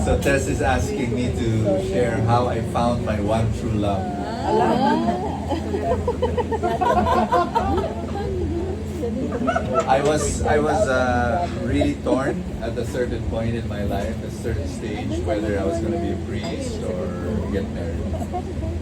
So Tess is asking me to share how I found my one true love. I was really torn at a certain point in my life, a certain stage, whether I was going to be a priest or get married.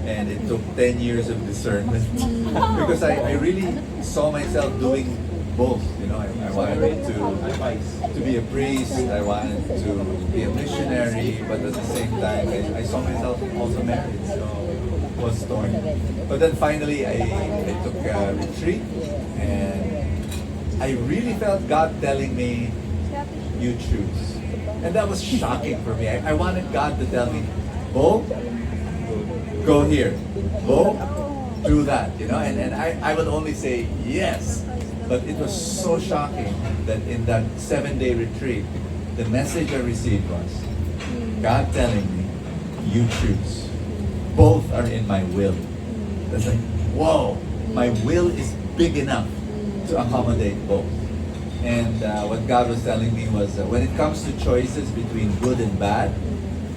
And it took 10 years of discernment because I really saw myself doing both. You know, I wanted to be a priest, I wanted to be a missionary, but at the same time, I saw myself also married, so it was torn. But then finally, I took a retreat, and I really felt God telling me, you choose. And that was shocking for me. I wanted God to tell me, Bo, go here. Bo, do that. You know, and I would only say yes. But it was so shocking that in that 7-day retreat, the message I received was, God telling me, you choose. Both are in my will. That's like, whoa, my will is big enough to accommodate both. And what God was telling me was, when it comes to choices between good and bad,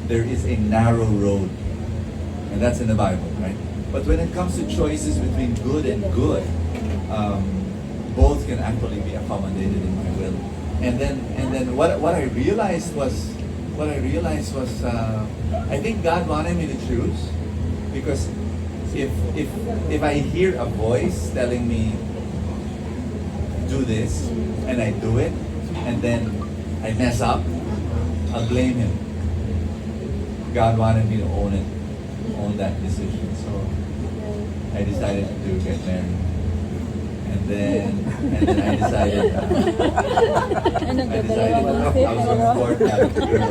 there is a narrow road. And that's in the Bible, right? But when it comes to choices between good and good, both can actually be accommodated in my will. And then what I realized was I think God wanted me to choose, because if I hear a voice telling me do this and I do it and then I mess up, I'll blame him. God wanted me to own that decision. So I decided to get married. And then I decided I was going to court that girl.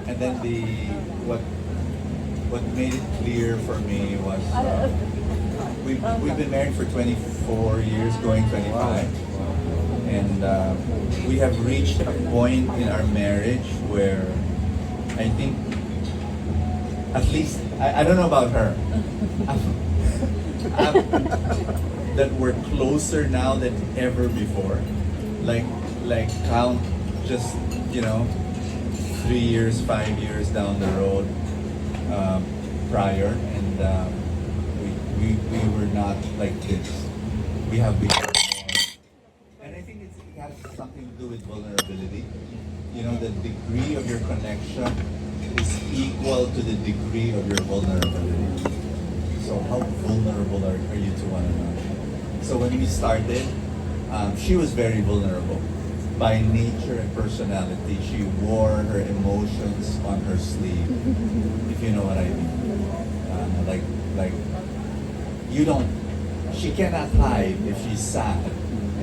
And then what made it clear for me was we've been married for 24 years, going 25, and we have reached a point in our marriage where I think, at least I don't know about her, that we're closer now than ever before. Like count just 3 years, 5 years down the road prior, and we were not like this. We have become more, and I think it has something to do with vulnerability. The degree of your connection is equal to the degree of your vulnerability. So how vulnerable are you to one another? So when we started, she was very vulnerable. By nature and personality, she wore her emotions on her sleeve, if you know what I mean. She cannot hide if she's sad,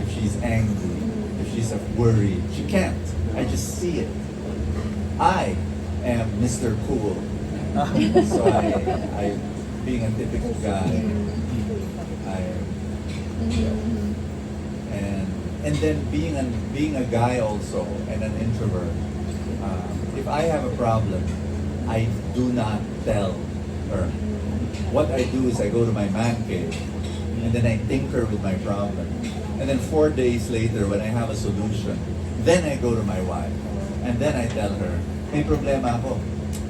if she's angry, if she's worried. She can't. I just see it. I am Mr. Cool. So I being a typical guy, and then being a guy also and an introvert. If I have a problem, I do not tell her. What I do is I go to my man cave and then I tinker with my problem. And then 4 days later, when I have a solution, then I go to my wife and then I tell her, may problema ako,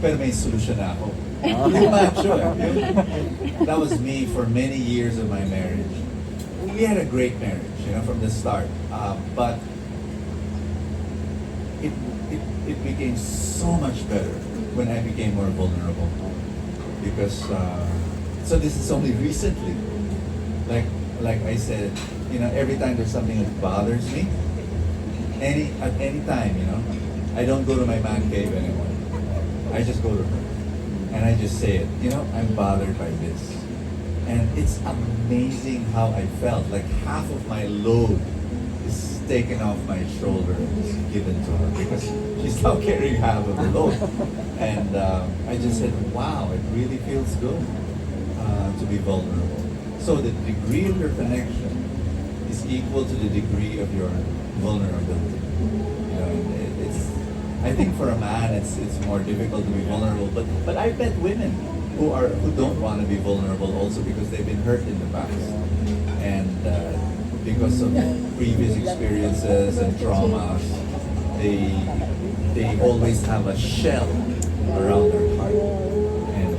pero may solution na ako. Yung macho, that was me for many years of my marriage. We had a great marriage, from the start. But it became so much better when I became more vulnerable. Because, so this is only recently. Like I said, every time there's something that bothers me, at any time, I don't go to my man cave anymore. I just go to her. And I just say it, I'm bothered by this. And it's amazing how I felt. Like half of my load is taken off my shoulder and is given to her, because she's now carrying half of the load. And I just said, wow, it really feels good to be vulnerable. So the degree of your connection is equal to the degree of your vulnerability. I think for a man, it's more difficult to be vulnerable. But I've met women who don't want to be vulnerable also because they've been hurt in the past, because of previous experiences and traumas, they always have a shell around their heart, and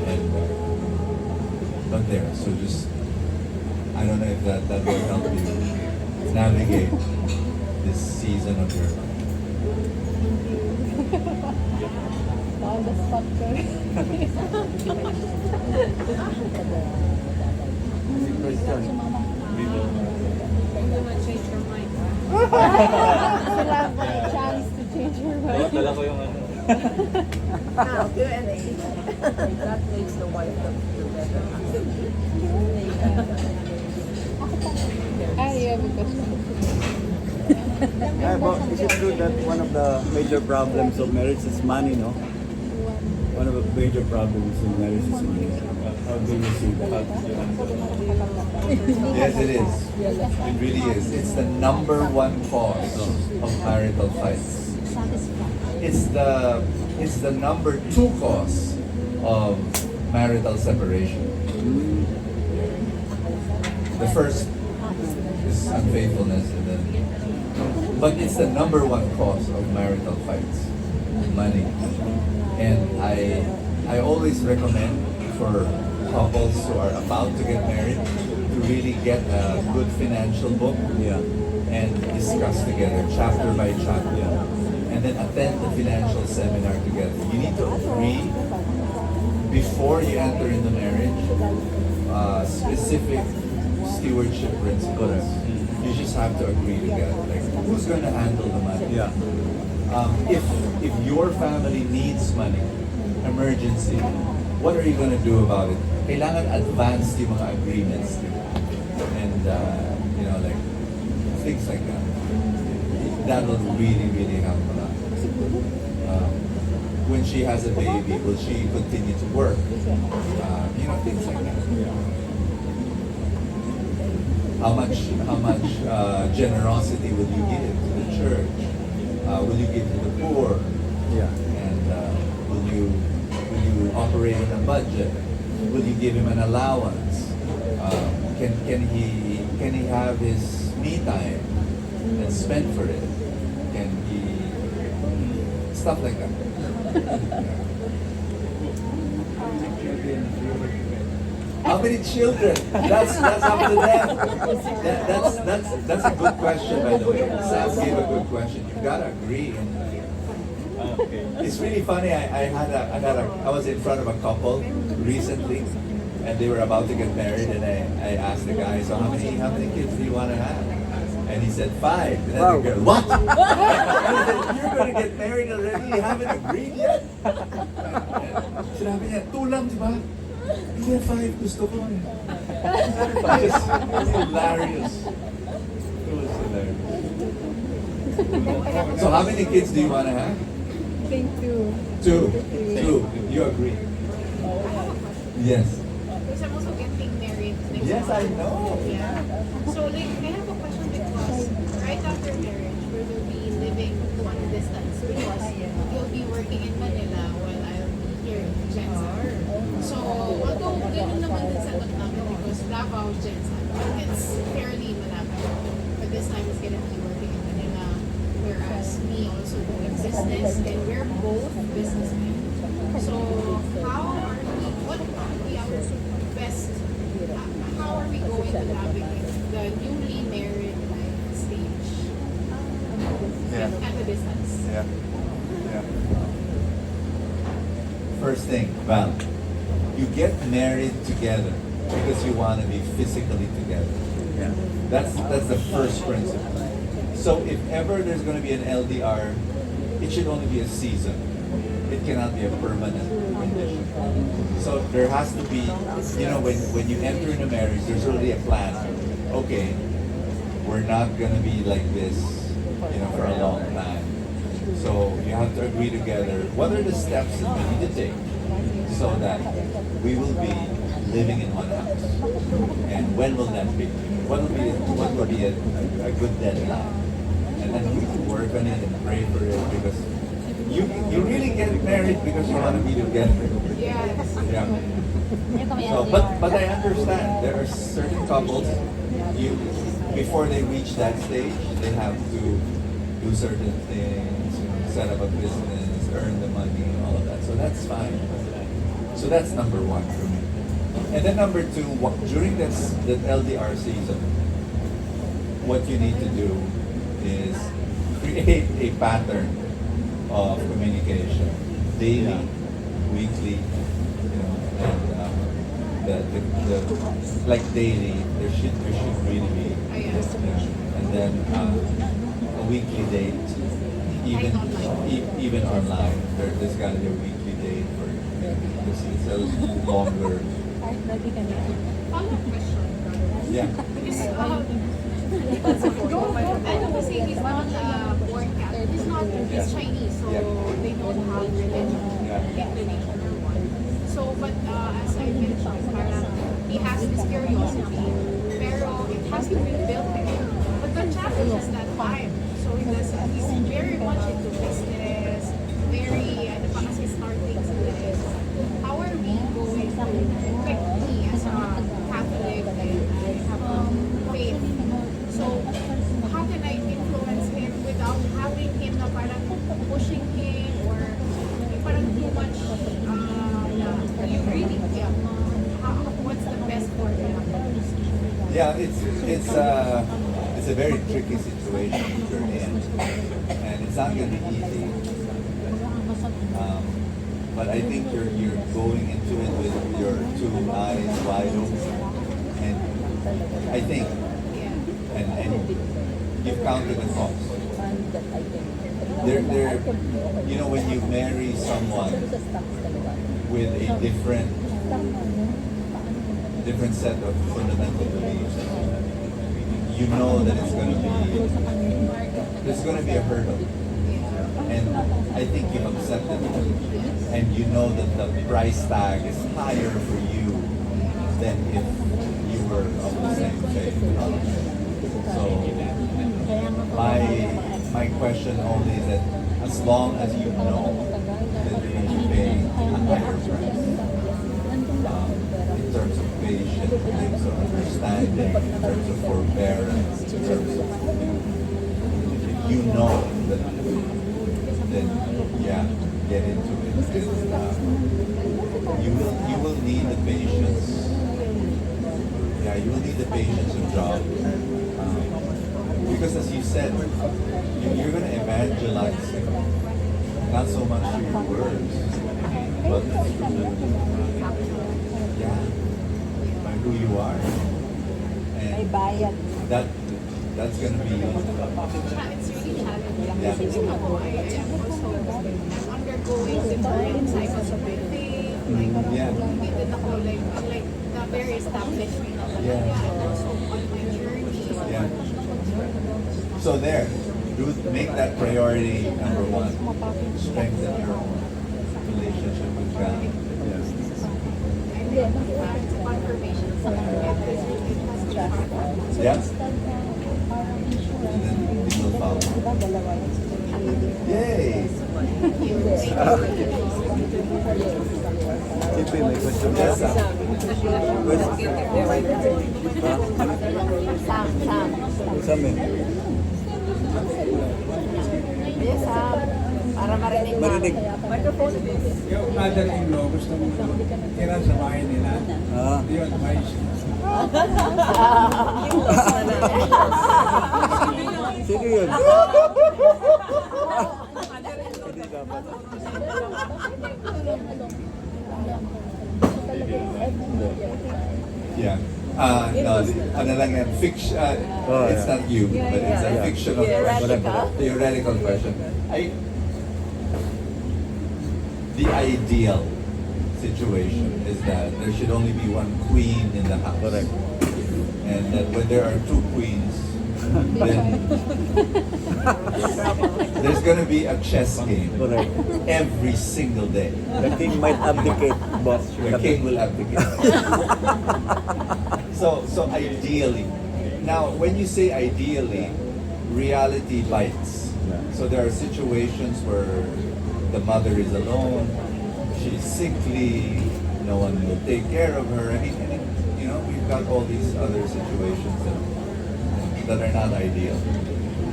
but there. So just I don't know if that will help you navigate this season of your life. On the spot ko. Sila have a chance to change your mind. Dala ko yung ano. Now, Q&A. That makes the wife the better. Ah, yeah, because Yeah, but is it true that one of the major problems of marriage is money, no? One of the major problems in marriage is money. How do you see that? Yes, it is. It really is. It's the number one cause of marital fights. It's the number two cause of marital separation. The first is unfaithfulness, and then, but it's the number one cause of marital fights, money. And I always recommend for couples who are about to get married to really get a good financial book, Yeah. and discuss together chapter by chapter, and then attend the financial seminar together. You need to agree before you enter into marriage specific stewardship principles. You just have to agree together, like who's going to handle the money. Yeah. If your family needs money, emergency, what are you going to do about it? Kailangan advanced yung mga agreements, and like things like that. That will really, really help a lot. When she has a baby, will she continue to work? Things like that. How much generosity will you give to the church? Will you give to the poor? Yeah. And will you operate on a budget? Will you give him an allowance? Can he have his me time and spend for it? Can he stuff like that? How many children? That's up to them. That's a good question, by the way. Sam gave a good question. You gotta agree. And it's really funny. I was in front of a couple recently, and they were about to get married, and I asked the guy, so how many kids do you want to have? And he said 5. And then the girl, what? I said, you're going to get married already? You haven't agreed yet? Sinabi niya, 2 lang, di ba? Hindi, 5 gusto ko. It was hilarious. It was hilarious. So how many kids do you want to have? I think 2. 2. You agree? Yes. Because I'm also getting married next Yes, I month. know. Yeah. So I have a question because right after marriage, we will be living long distance because you'll be working in Manila while I'll be here in Jensen. So although ganun naman din sa namin because Davao, Jensen, it's fairly malapit. But this time it's gonna be working in Manila, whereas me also doing business, and we're both businessmen. So what are we our best, how are we going to navigate the newly married life stage at a distance? Yeah. First thing, Val, you get married together because you want to be physically together. Yeah. That's the first principle. So if ever there's going to be an LDR, it should only be a season. It cannot be a permanent condition. So there has to be, when you enter into marriage, there's already a plan. Okay, we're not going to be like this, for a long time. So you have to agree together. What are the steps that we need to take so that we will be living in one house? And when will that be? What will be a good deadline? And then we can work on it and pray for it because you really get married because you want to be together. Yes. Yeah. So, but I understand there are certain couples, you before they reach that stage, they have to do certain things, you know, set up a business, earn the money, all of that. So that's fine. So that's number one for me. And then number two, during that LDR season, what you need to do is create a pattern of communication, daily, weekly, you know, and like daily, there should really be, and then a weekly date, even online. There's got to be a weekly date for this is a longer. Follow-up question. Yeah. Because, ano kasi he's not born Catholic. He's Chinese, so they don't have religion, inclination or one. So, but as I mentioned, parang he has this curiosity, pero it hasn't been built again. But the challenge is that time. So he's very much into business, very, ano pa kasi start things in this. How are we going to, like me as a Catholic, and I have a faith, so how can I influence him without having him na parang pushing him or parang too much, you really, what's the best for him? Yeah, it's a very tricky situation you're in, and it's not going to be easy. But I think you're going into it with your two eyes wide open, and I think, and you've counted the cost. There, you know, when you marry someone with a different set of fundamental beliefs, you know that there's going to be a hurdle, and I think you've accepted it, and you know that the price tag is higher for you than if you were of the same faith. So my question only is that as long as you know that you're going to be paying a higher price, in terms of patience, in terms of understanding, in terms of forbearance, in terms of, if you know that, then yeah, get into it. And you will need the patience. Yeah, you will need the patience of job. Because as you said, you're going to evangelize him, not so much through your words, but through, yeah, by who you are. And that's going to be, It's really challenging. Yeah. Kasi ako, I'm undergoing different cycles of my faith. Like, Yeah. hindi din ako like the very established na Yeah. I'm also on my journey. yeah. So there, make that priority number one. Strengthen your relationship with God. Yes. It's a confirmation sa kanya. Yeah. And then it will follow. Yay! Siyempre, may question ka. Yes, sir. Sam eh. Yes, para marinig na. Marinig. Microphone, please. Yung mother-in-law gusto mo tira sa bahay nila. Yun, may In-laws na lang. Sino yun? Hindi dapat. Yeah. No, ano lang yan, fiction, it's not you, but it's a fictional question. Theoretical question. The ideal situation is that there should only be one queen in the house. Correct. And that when there are two queens, then there's gonna be a chess game Correct. every single day. The king might abdicate, boss. The king will abdicate. So ideally, now when you say ideally, reality bites. Yeah. So there are situations where the mother is alone, she's sickly, no one will take care of her. I mean, you know, we've got all these other situations that are not ideal.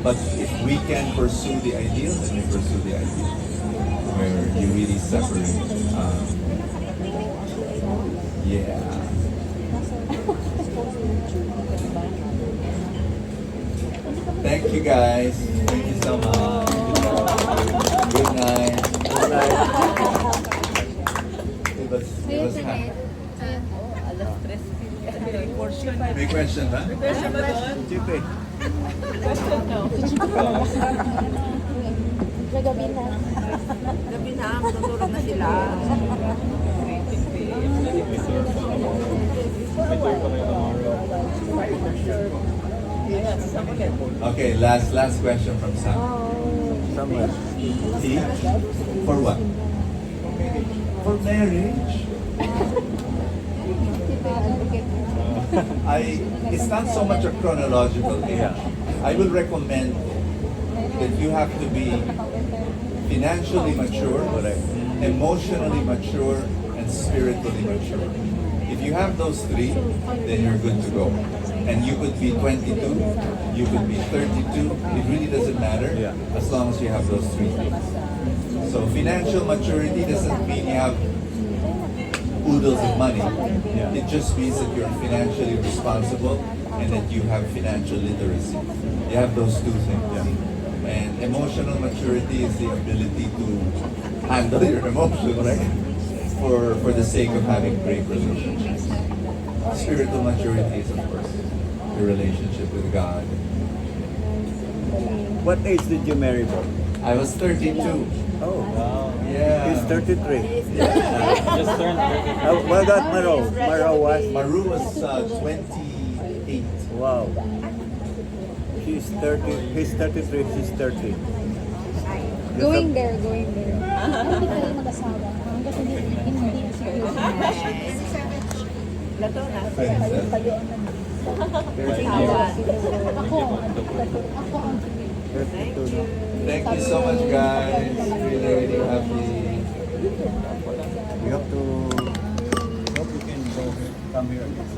But if we can pursue the ideal, then we pursue the ideal, where you really separate. Yeah. Thank you guys. Thank you so much. Good night. Good night. It was fun. May question ba? Siyempre. Gabi na. Gabi na, matutulog na sila. Okay, last question from Sam. Somewhere. Tea? For what? For marriage. It's not so much a chronological age. Yeah. I will recommend that you have to be financially mature, emotionally mature, and spiritually mature. If you have those three, then you're good to go. And you could be 22, you could be 32, it really doesn't matter Yeah. as long as you have those three things. So financial maturity doesn't mean you have oodles of money. Yeah. It just means that you're financially responsible and that you have financial literacy. You have those two things. And emotional maturity is the ability to handle your emotions for the sake of having great relationships. Spiritual maturity is, of course, your relationship with God. What age did you marry, bro? I was 32. Oh, Yeah. he's 33. Just turned 30. What about Maro? Maro was? Maru was 28. Wow. He's 30. He's 33. She's 30. Going there. Hindi tayo mag-asawa. Hanggat hindi secure sa marriage. Lato na. Ako ang 32. Thank you so much, guys. Really, really happy. We have to hope you can go come here again.